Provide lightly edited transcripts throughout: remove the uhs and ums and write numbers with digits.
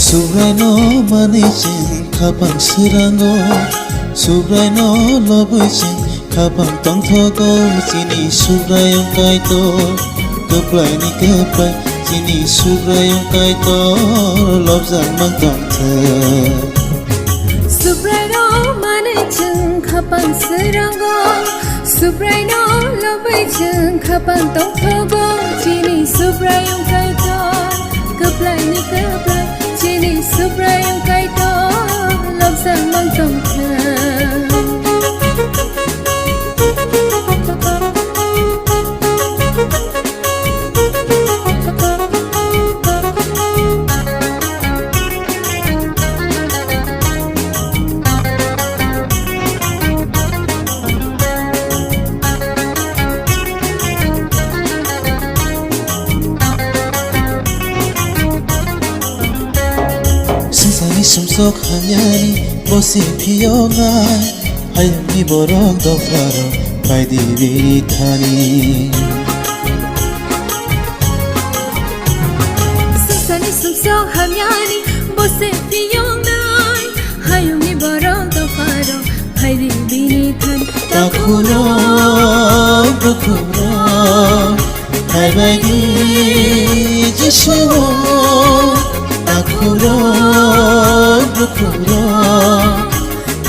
Subraino manichin kapang sirango Subraino lobichin kapang tongthogo Chini subrayong kaito Keplay ni keplay Chini subrayong kaito Lobzang magtongthe Subraino manichin kapang sirango Subraino lobichin kapang tongthogo Chini subrayong kaito Keplay ni keplay Chini subrayong kaito Lobzang magtongthe Sani sumsok hanyani bosi piyongai Hayami borok dofaro paidi viritani Sani sumsok hanyani bosi piyongai Hayami borok dofaro paidi viritani Takuro bukuro Hai baigi jishuo Takuro bukuro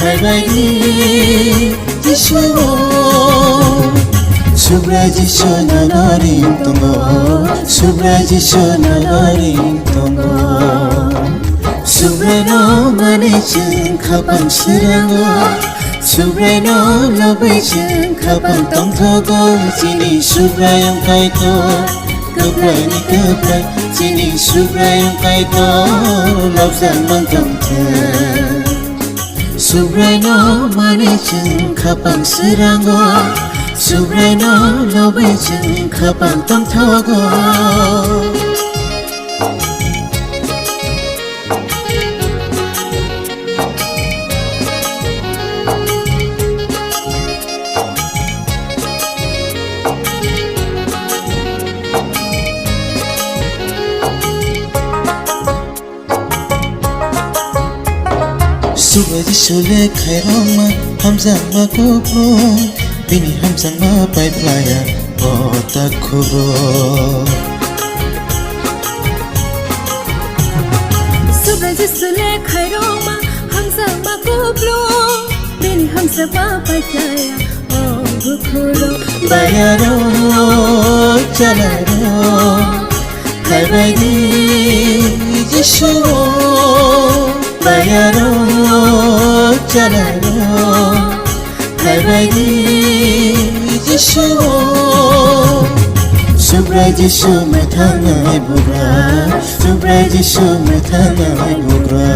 Hai baigi jishuo Subraji shona norim tongo Subraji shona norim tongo Subraino manichin kapang sirango Subraino lobichin kapang tongthogo Chini subrayong kaito Keplay ni keplay Chini subrayong kaito Lobzang magtongthe Subraino manichin kapang sirango Subraino lobichin kapang tongthogo Subraji shole khairong ma hamzang ma kopro Bini hamzang ma pai playa bota khobro Subraji shole khairong ma hamzang ma koplo Bini hamzang ma pai playa khobro Bayaro chalaro Hai baigi jishuo Bayaro chalaro Hai baigi jishuo Subray jishu me thangai bugra Subray jishu me thangai bugra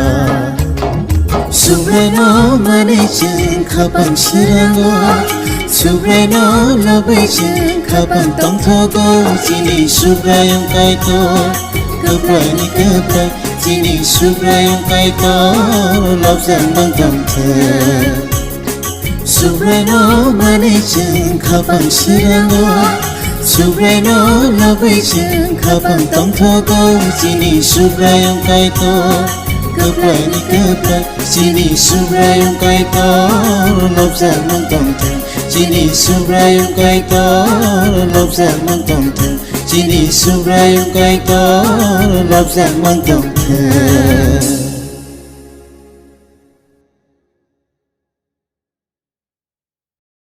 Subraino manichin kapang sirango Subraino lobichin kapang tongthogo Chini subrayong kaito Keplay ni keplay Chini subrayong kaito Lobzang magtongthe Subraino manichin kapang sirango Subraino lobichin kapang tongthogo Chini subrayong kaito Keplay ni keplay Chini subrayong kaito Lobzang magtongthe Chini subrayong kaito Lobzang magtongthe Chini subrayong kaito Lobzang magtongthe